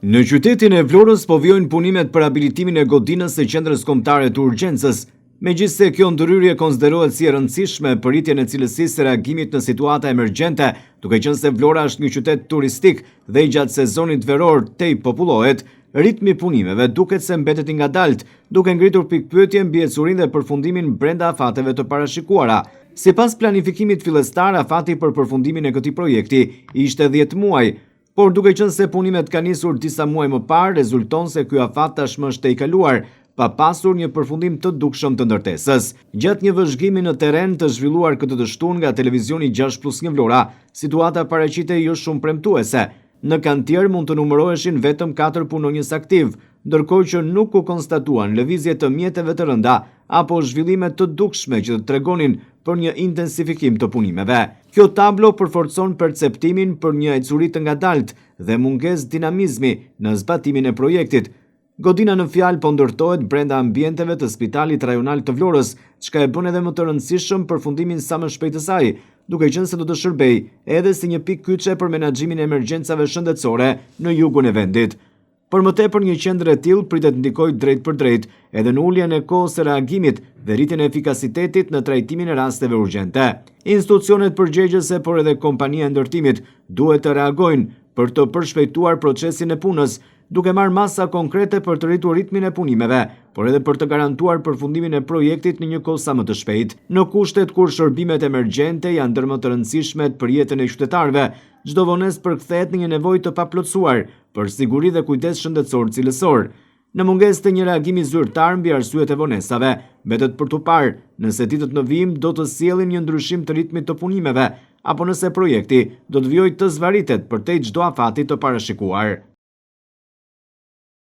Në qytetin e Vlorës po vijojnë punimet për habilitimin e godinës së qendrës kombëtare të urgjencës, megjithse kjo ndryrje konsiderohet si e rëndësishme për rritjen e cilësisë së reagimit në situata emergjente, duke qenë se Vlora është një qytet turistik dhe gjatë sezonit veror tej popullohet, ritmi i punimeve duket se mbetet i ngadalt, duke ngritur pikpyetje mbi ecurinë dhe përfundimin brenda afateve të parashikuara. Sipas planifikimit fillestar, afati për përfundimin e këtij projekti ishte 10 muaj. Por duke qenë se punimet kanë nisur disa muaj më parë, rezulton se ky afat tashmë është i kaluar, pa pasur një përfundim të dukshëm të ndërtesës. Gjatë një vëzhgimi në terren të zhvilluar këtë të shtunë nga televizioni 6+1 Vlora, situata paraqitej jo shumë premtuese. Në kantier mund të numëroheshin vetëm 4 punonjës aktiv, ndërkohë që nuk u konstatuan lëvizje të mjeteve të rënda apo zhvillime të dukshme që të tregonin për një intensifikim të punimeve. Kjo tablo përforcon perceptimin për një ecuri të ngadalt dhe mungesë dinamizmi në zbatimin e projektit. Godina në fjalë po ndërtohet brenda ambienteve të Spitalit Rajonal të Vlorës, çka e bën edhe më të rëndësishëm përfundimin sa më shpejt të saj, duke qenë se do të shërbejë edhe si një pikë kyçe për menaxhimin e emergjencave shëndetësore në jugun e vendit. Për më tepër, një qendër e tillë pritet ndikojë drejt për drejt edhe në uljen e kohës së reagimit dhe rritjen e efikasitetit në trajtimin e rasteve urgjente. Institucionet përgjegjëse, por edhe kompania e ndërtimit duhet të reagojnë për të përshpejtuar procesin e punës, duke marrë masa konkrete për të rritur ritmin e punimeve, por edhe për të garantuar përfundimin e projektit në një kohë sa më të shpejtë. Në kushtet kur shërbimet emergjente janë ndër më të rëndësishmet për jetën e qytetarëve, çdo vonesë përkthehet në një nevojë të paplotësuar për siguri dhe kujdes shëndetësor cilësor. Në mungesë të një reagimi zyrtar mbi arsyet e vonesave, mbetet për tu parë nëse ditët në vijim do të sjellin një ndryshim të ritmit të punimeve, apo nëse projekti do të vijojë të zvaritet përtej çdo afati të parashikuar.